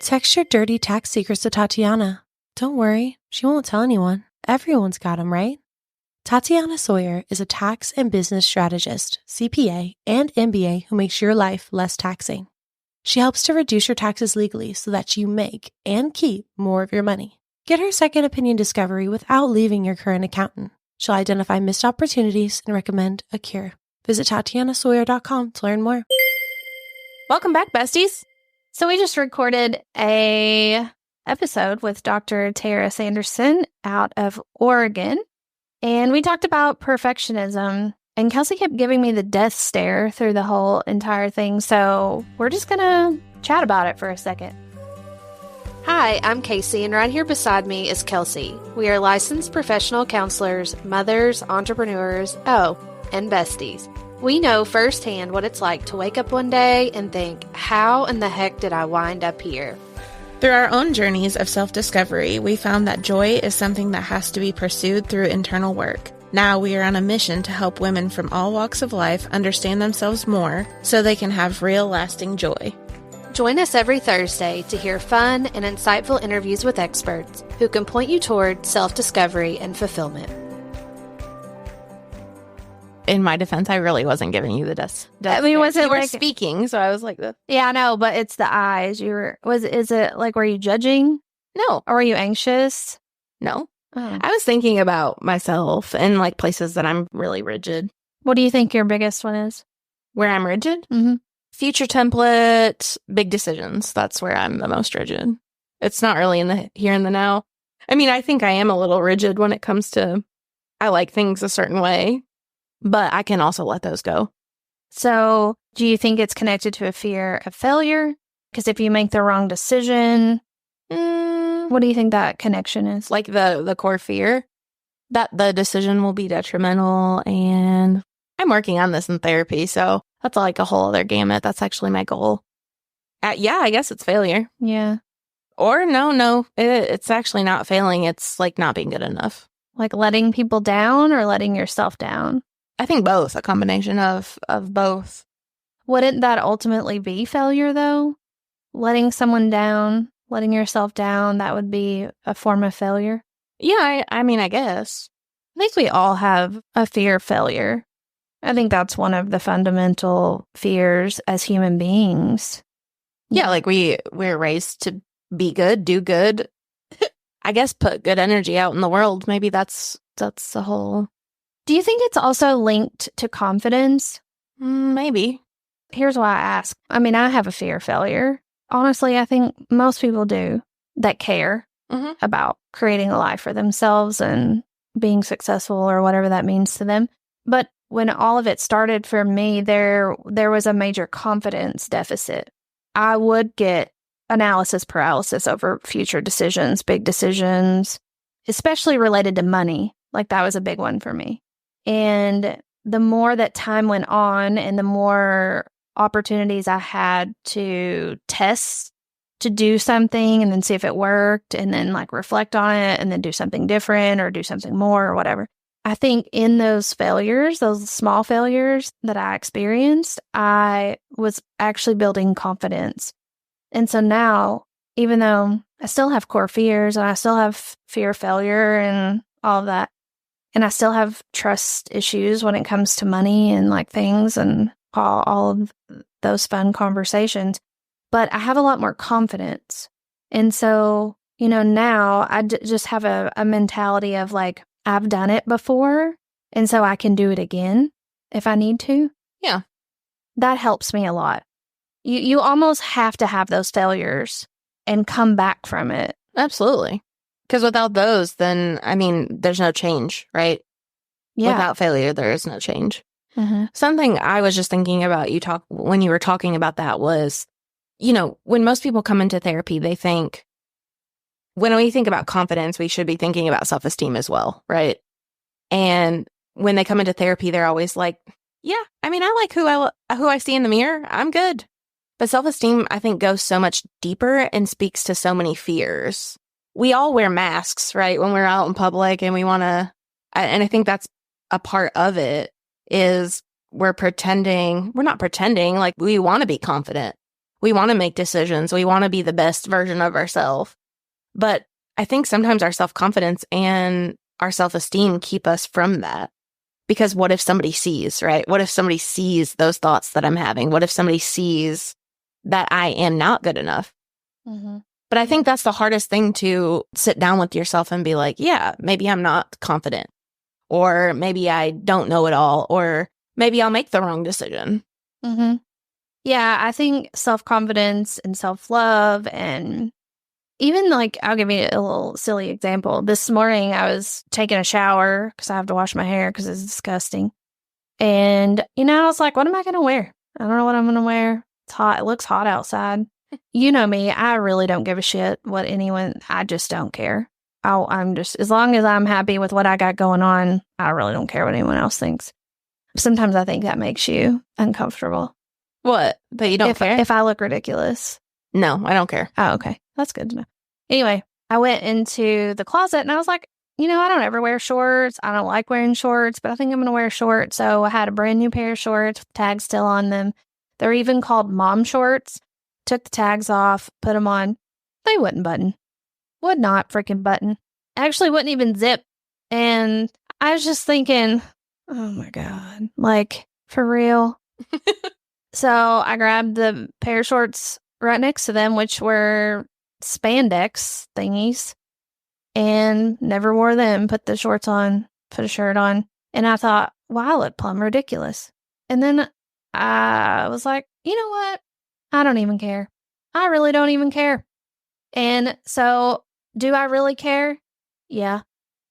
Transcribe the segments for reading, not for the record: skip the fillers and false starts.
Text your dirty tax secrets to Tatiana. Don't worry, she won't tell anyone. Everyone's got 'em, right? Tatiana Sawyer is a tax and business strategist, CPA, and MBA who makes your life less taxing. She helps to reduce your taxes legally so that you make and keep more of your money. Get her second opinion discovery without leaving your current accountant. She'll identify missed opportunities and recommend a cure. Visit TatianaSawyer.com to learn more. Welcome back, besties. So we just recorded a episode with Dr. Tara Sanderson out of Oregon, and we talked about perfectionism, and Kelsey kept giving me the death stare through the whole entire thing, so we're just gonna chat about it for a second. Hi, I'm Kasey, and right here beside me is Kelsey. We are licensed professional counselors, mothers, entrepreneurs, and besties. We know firsthand what it's like to wake up one day and think, how in the heck did I wind up here? Through our own journeys of self-discovery, we found that joy is something that has to be pursued through internal work. Now we are on a mission to help women from all walks of life understand themselves more so they can have real lasting joy. Join us every Thursday to hear fun and insightful interviews with experts who can point you toward self-discovery and fulfillment. In my defense, I really wasn't giving you the death. I mean, was it you were like speaking, so I was like, yeah, I know, but it's the eyes. Is it like, were you judging? No. Or were you anxious? No. Oh. I was thinking about myself and like places that I'm really rigid. What do you think your biggest one is? Where I'm rigid? Mm-hmm. Future template, big decisions. That's where I'm the most rigid. It's not really in the here and the now. I mean, I think I am a little rigid when it comes to, I like things a certain way, but I can also let those go. So do you think it's connected to a fear of failure? Because if you make the wrong decision, what do you think that connection is? Like the core fear that the decision will be detrimental. And I'm working on this in therapy, so that's like a whole other gamut. That's actually my goal. Yeah, I guess it's failure. Yeah. Or no, it's actually not failing. It's like not being good enough. Like letting people down or letting yourself down? I think both, a combination of both. Wouldn't that ultimately be failure, though? Letting someone down, letting yourself down, that would be a form of failure? Yeah, I mean, I guess. I think we all have a fear of failure. I think that's one of the fundamental fears as human beings. Yeah, like we're raised to be good, do good. I guess put good energy out in the world. Maybe that's the whole... Do you think it's also linked to confidence? Maybe. Here's why I ask. I mean, I have a fear of failure. Honestly, I think most people do that care about creating a life for themselves and being successful or whatever that means to them. But when all of it started for me, there was a major confidence deficit. I would get analysis paralysis over future decisions, big decisions, especially related to money. Like that was a big one for me. And the more that time went on and the more opportunities I had to test, to do something and then see if it worked and then like reflect on it and then do something different or do something more or whatever. I think in those failures, those small failures that I experienced, I was actually building confidence. And so now, even though I still have core fears and I still have fear of failure and all of that, and I still have trust issues when it comes to money and like things and all of those fun conversations, but I have a lot more confidence. And so, now I just have a mentality of like, I've done it before, and so I can do it again if I need to. Yeah. That helps me a lot. You almost have to have those failures and come back from it. Absolutely. Because without those, then, I mean, there's no change, right? Yeah. Without failure, there is no change. Mm-hmm. Something I was just thinking about when you were talking about that was, when most people come into therapy, they think, when we think about confidence, we should be thinking about self-esteem as well, right? And when they come into therapy, they're always like, yeah, I mean, I like who I see in the mirror. I'm good. But self-esteem, I think, goes so much deeper and speaks to so many fears. We all wear masks, right? When we're out in public and we want to, and I think that's a part of it is we're not pretending, like we want to be confident. We want to make decisions. We want to be the best version of ourselves. But I think sometimes our self-confidence and our self-esteem keep us from that. Because what if somebody sees, right? What if somebody sees those thoughts that I'm having? What if somebody sees that I am not good enough? Mm-hmm. But I think that's the hardest thing, to sit down with yourself and be like, yeah, maybe I'm not confident, or maybe I don't know it all, or maybe I'll make the wrong decision. Mm-hmm. Yeah, I think self-confidence and self-love, and even like, I'll give you a little silly example. This morning I was taking a shower because I have to wash my hair because it's disgusting. And, I was like, what am I going to wear? I don't know what I'm going to wear. It's hot. It looks hot outside. You know me, I really don't give a shit what I just don't care. I'm just, as long as I'm happy with what I got going on, I really don't care what anyone else thinks. Sometimes I think that makes you uncomfortable. What? That you don't care? If I look ridiculous. No, I don't care. Oh, okay. That's good to know. Anyway, I went into the closet and I was like, I don't ever wear shorts. I don't like wearing shorts, but I think I'm going to wear a short. So I had a brand new pair of shorts with tags still on them. They're even called mom shorts. Took the tags off, put them on. They wouldn't button. Would not freaking button. Actually wouldn't even zip. And I was just thinking, oh my God, like, for real? So I grabbed the pair of shorts right next to them, which were spandex thingies, and never wore them. Put the shorts on, put a shirt on. And I thought, wow, I look plumb ridiculous. And then I was like, you know what? I don't even care. I really don't even care. And so, do I really care? Yeah,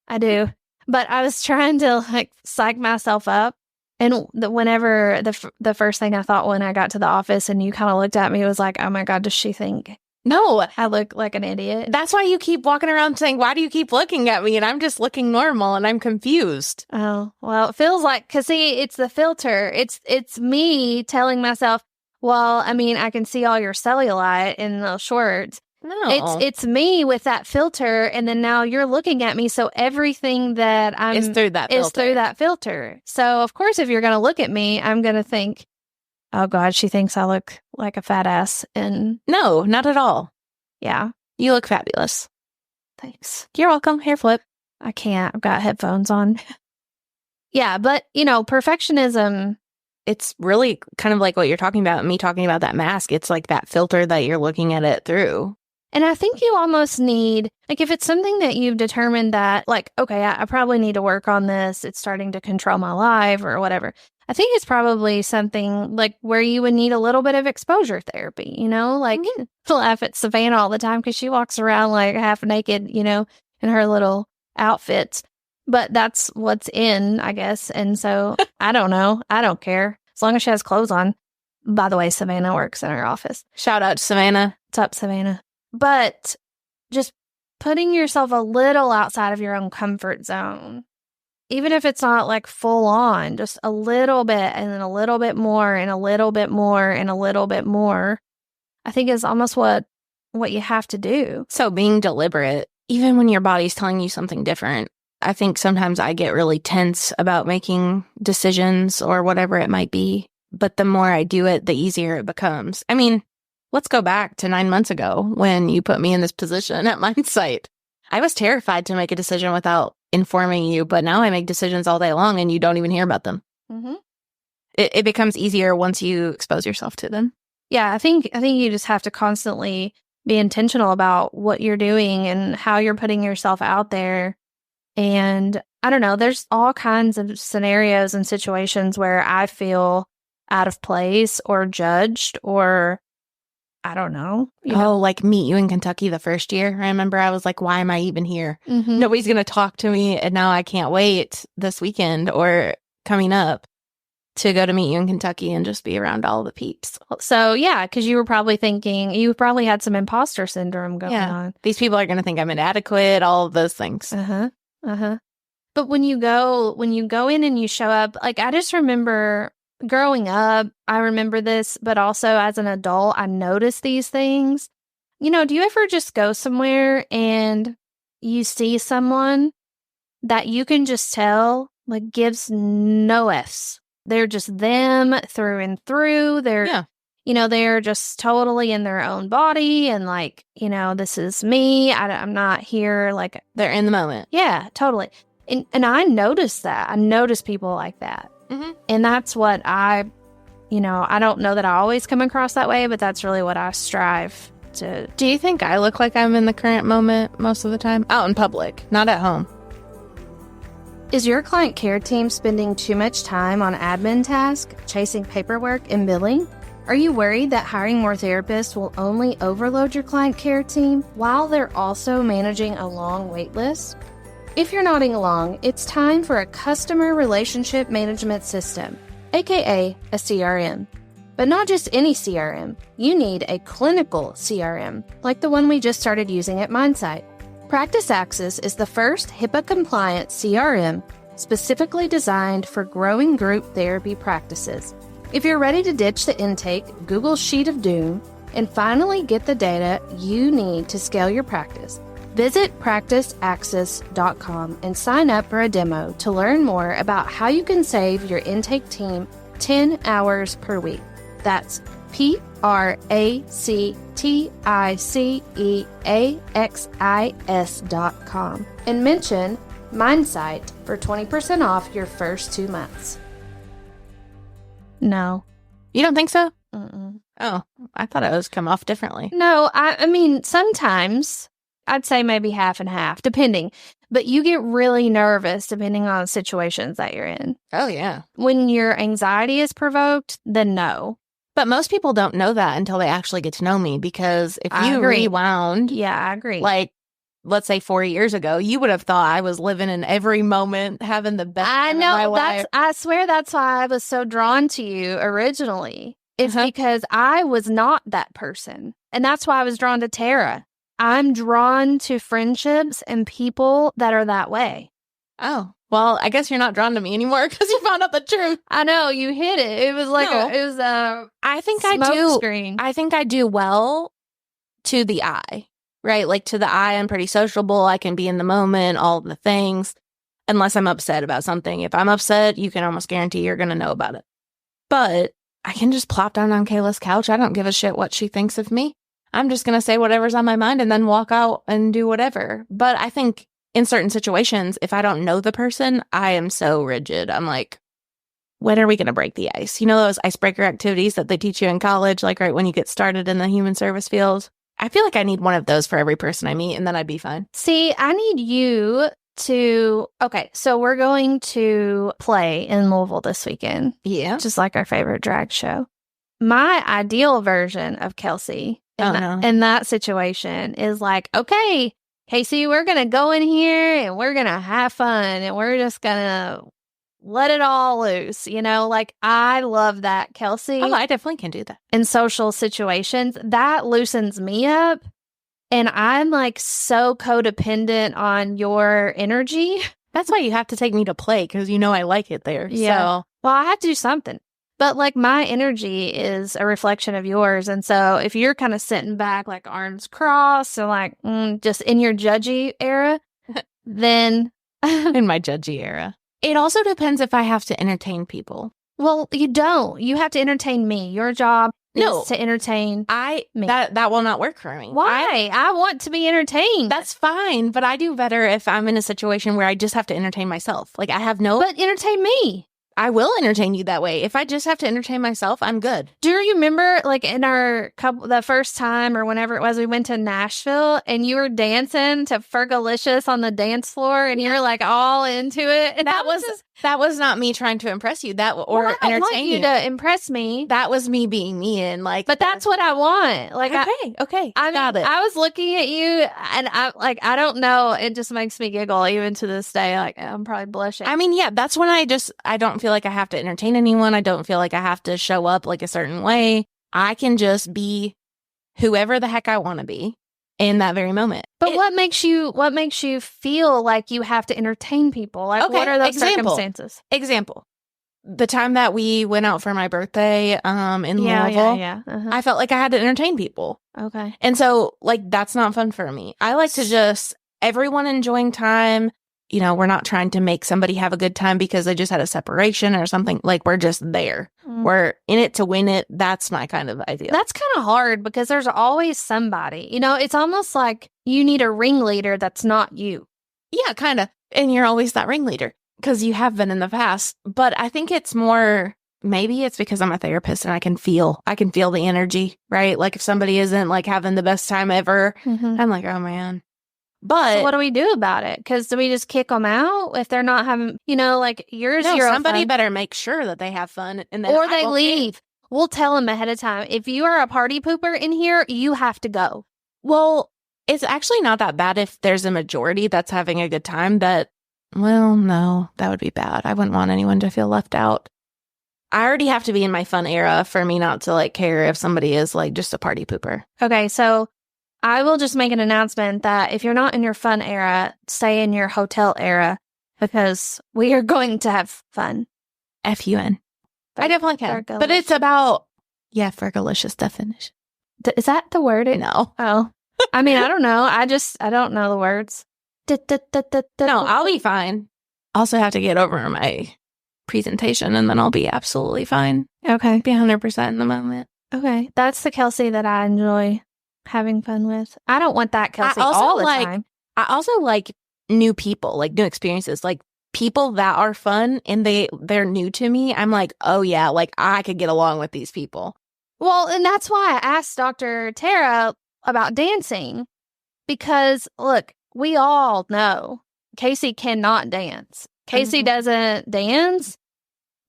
I do. But I was trying to like psych myself up. And whenever the first thing I thought when I got to the office and you kind of looked at me, was like, oh my God, does she think no, I look like an idiot? That's why you keep walking around saying, why do you keep looking at me? And I'm just looking normal and I'm confused. Oh, well, it feels like, because see, it's the filter. It's me telling myself, well, I mean, I can see all your cellulite in those shorts. No. It's me with that filter, and then now you're looking at me, so everything that I'm is through that filter. So, of course, if you're going to look at me, I'm going to think, oh God, she thinks I look like a fat ass. And no, not at all. Yeah. You look fabulous. Thanks. You're welcome. Hair flip. I can't. I've got headphones on. Yeah, but, perfectionism. It's really kind of like what you're talking about, me talking about that mask. It's like that filter that you're looking at it through. And I think you almost need, like, if it's something that you've determined that, like, okay, I probably need to work on this, it's starting to control my life or whatever. I think it's probably something like where you would need a little bit of exposure therapy, like laugh at Savannah all the time because she walks around like half naked, in her little outfits. But that's what's in, I guess. And so I don't know. I don't care. As long as she has clothes on. By the way, Savannah works in our office. Shout out to Savannah. What's up, Savannah? But just putting yourself a little outside of your own comfort zone, even if it's not like full on, just a little bit and then a little bit more and a little bit more and a little bit more, I think is almost what you have to do. So being deliberate, even when your body's telling you something different. I think sometimes I get really tense about making decisions or whatever it might be. But the more I do it, the easier it becomes. I mean, let's go back to 9 months ago when you put me in this position at Mindsight. I was terrified to make a decision without informing you, but now I make decisions all day long and you don't even hear about them. Mm-hmm. It becomes easier once you expose yourself to them. Yeah, I think you just have to constantly be intentional about what you're doing and how you're putting yourself out there. And I don't know, there's all kinds of scenarios and situations where I feel out of place or judged or I don't know. Like Meet You in Kentucky the first year. I remember I was like, why am I even here? Mm-hmm. Nobody's going to talk to me. And now I can't wait this weekend or coming up to go to Meet You in Kentucky and just be around all the peeps. So, yeah, because you were probably thinking, you probably had some imposter syndrome going on. These people are going to think I'm inadequate, all of those things. But when you go in and you show up, like I just remember growing up, I remember this, but also as an adult, I noticed these things. Do you ever just go somewhere and you see someone that you can just tell, like, gives no Fs? They're just them through and through. They're, they're just totally in their own body and like, this is me. I'm not here. Like, they're in the moment. Yeah, totally. And I noticed that. I noticed people like that. Mm-hmm. And that's what I don't know that I always come across that way, but that's really what I strive to. Do you think I look like I'm in the current moment most of the time? Out in public, not at home. Is your client care team spending too much time on admin tasks, chasing paperwork, and billing? Are you worried that hiring more therapists will only overload your client care team while they're also managing a long wait list? If you're nodding along, it's time for a customer relationship management system, aka a CRM. But not just any CRM. You need a clinical CRM, like the one we just started using at Mindsight. Practice Access is the first HIPAA-compliant CRM specifically designed for growing group therapy practices. If you're ready to ditch the intake, Google Sheet of Doom, and finally get the data you need to scale your practice, visit practiceaccess.com and sign up for a demo to learn more about how you can save your intake team 10 hours per week. That's practiceaccess.com and mention Mindsight for 20% off your first 2 months. No. You don't think so? Mm-mm. Oh, I thought it was come off differently. No, I mean, sometimes I'd say maybe half and half, depending. But you get really nervous depending on situations that you're in. Oh, yeah. When your anxiety is provoked, then no. But most people don't know that until they actually get to know me, because if I you agree. rewound, Yeah, I agree. like, let's say 4 years ago, you would have thought I was living in every moment, having the best time of my life. I swear that's why I was so drawn to you originally. It's because I was not that person. And that's why I was drawn to Tara. I'm drawn to friendships and people that are that way. Oh, well, I guess you're not drawn to me anymore because you found out the truth. I know, you hit it. It was like I think screen. I think I do well to the eye, right? Like to the eye, I'm pretty sociable. I can be in the moment, all the things, unless I'm upset about something. If I'm upset, you can almost guarantee you're going to know about it. But I can just plop down on Kayla's couch. I don't give a shit what she thinks of me. I'm just going to say whatever's on my mind and then walk out and do whatever. But I think in certain situations, if I don't know the person, I am so rigid. I'm like, when are we going to break the ice? You know those icebreaker activities that they teach you in college, like right when you get started in the human service field? I feel like I need one of those for every person I meet, and then I'd be fine. See, I need you to... Okay, so we're going to play in Louisville this weekend. Yeah. Just like our favorite drag show. My ideal version of Kelsey in that situation is like, okay, Kasey, we're going to go in here and we're going to have fun and we're just going to let it all loose. Like I love that, Kelsey. Oh, I definitely can do that. In social situations, that loosens me up. And I'm like so codependent on your energy. That's why you have to take me to play, because you know I like it there. Yeah. So. Well, I have to do something. But like my energy is a reflection of yours. And so if you're kind of sitting back, like arms crossed, or like just in your judgy era, then... in my judgy era. It also depends if I have to entertain people. Well, you don't. You have to entertain me. Your job is to entertain me. That will not work for me. Why? I want to be entertained. That's fine, but I do better if I'm in a situation where I just have to entertain myself. Like I have no... But entertain me. I will entertain you that way. If I just have to entertain myself, I'm good. Do you remember, like, in our the first time or whenever it was, we went to Nashville and you were dancing to Fergalicious on the dance floor and you were, like, all into it? And that was not me trying to impress you. I don't want you to impress me. That was me being me and like. But that's what I want. Like, okay, I got it. I was looking at you and I don't know. It just makes me giggle even to this day. Like, I'm probably blushing. I mean, yeah, that's when I don't feel like I have to entertain anyone. I don't feel like I have to show up like a certain way. I can just be whoever the heck I want to be in that very moment. But what makes you feel like you have to entertain people? Like, okay, what are those circumstances? Example. The time that we went out for my birthday in Louisville, I felt like I had to entertain people. Okay. And so, like, that's not fun for me. I like to just, everyone enjoying time, you know, we're not trying to make somebody have a good time because they just had a separation or something. Like, we're just there. We're in it to win it. That's my kind of idea. That's kind of hard because there's always somebody. You know, it's almost like you need a ringleader that's not you. Yeah, kind of. And you're always that ringleader because you have been in the past. But I think it's more, maybe it's because I'm a therapist and I can feel the energy, right? Like if somebody isn't like having the best time ever, I'm like, oh man. But so what do we do about it? Because do we just kick them out if they're not having, you know, like you're somebody fun. better make sure that they have fun and then or they leave. We'll tell them ahead of time. If you are a party pooper in here, you have to go. Well, it's actually not that bad if there's a majority that's having a good time. Well, no, that would be bad. I wouldn't want anyone to feel left out. I already have to be in my fun era for me not to like care if somebody is like just a party pooper. Okay, so I will just make an announcement that if you're not in your fun era, stay in your hotel era because we are going to have fun. F-U-N. I definitely can. But it's about, Fergalicious definition. Is that the word? No. Oh. I mean, I don't know. I don't know the words. No, I'll be fine. Also have to get over my presentation and then I'll be absolutely fine. Okay. Be 100% in the moment. Okay. That's the Kelsey that I enjoy having fun with. I don't want that Kelsey all the time. I also like new people, like new experiences, like people that are fun and they're new to me. I'm like, oh yeah, like I could get along with these people. Well, and that's why I asked Dr. Tara about dancing because look, we all know Kasey cannot dance. Kasey doesn't dance,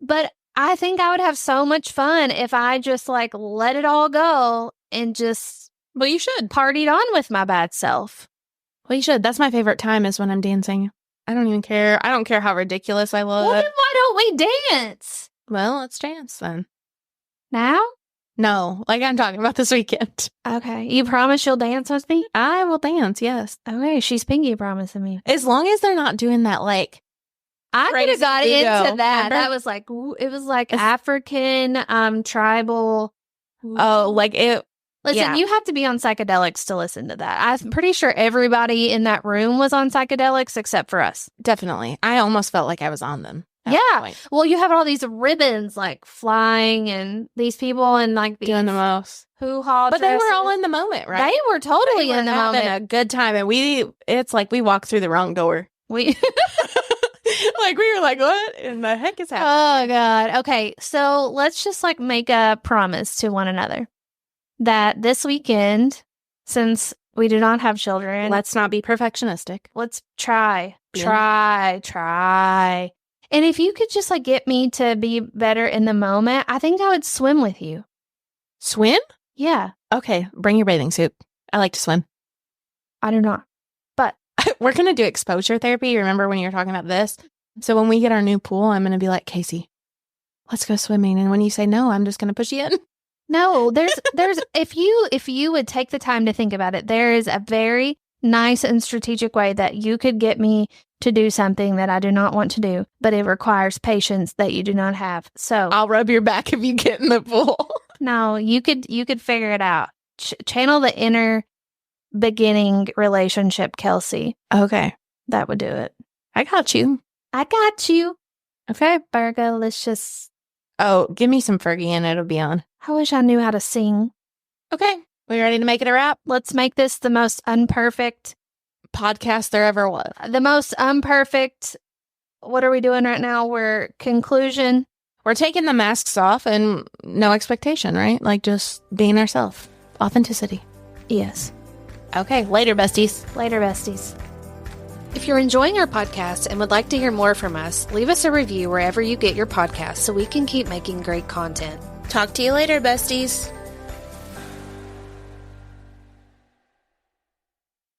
but I think I would have so much fun if I just like let it all go and just well, you should partied on with my bad self. Well, you should. That's my favorite time is when I'm dancing. I don't even care. I don't care how ridiculous I look. Well, then why don't we dance? Well, let's dance then. Now? No, like I'm talking about this weekend. Okay. You promise you'll dance with me? I will dance, yes. Okay, she's pinky promising me. As long as they're not doing that, like, I could have got into that. Remember? That was like, it was like African, tribal. Oh, like it. Listen, you have to be on psychedelics to listen to that. I'm pretty sure everybody in that room was on psychedelics except for us. Definitely. I almost felt like I was on them. Yeah. Well, you have all these ribbons like flying and these people and like doing the most hoo-ha But dresses. they were all in the moment, right? They were totally in the moment. Having a good time. And it's like we walked through the wrong door. Like we were like, what in the heck is happening? Oh, God. Okay. So let's just like make a promise to one another that this weekend, since we do not have children, let's not be perfectionistic. Let's try. And if you could just like get me to be better in the moment, I think I would swim with you. Swim? Yeah. Okay. Bring your bathing suit. I like to swim. I do not. But we're going to do exposure therapy. Remember when you were talking about this? So when we get our new pool, I'm going to be like, Kasey, let's go swimming. And when you say no, I'm just going to push you in. No, there's if you would take the time to think about it, there is a very nice and strategic way that you could get me to do something that I do not want to do, but it requires patience that you do not have. So I'll rub your back if you get in the pool. No, you could figure it out. Channel the inner beginning relationship, Kelsey. Okay. That would do it. I got you. Okay, Fergalicious. Oh, give me some Fergie and it'll be on. I wish I knew how to sing. Okay. We ready to make it a wrap? Let's make this the most unperfect podcast there ever was. The most unperfect. What are we doing right now? Conclusion. We're taking the masks off and no expectation, right? Like just being ourselves. Authenticity. Yes. Okay. Later, besties. If you're enjoying our podcast and would like to hear more from us, leave us a review wherever you get your podcasts so we can keep making great content. Talk to you later, besties.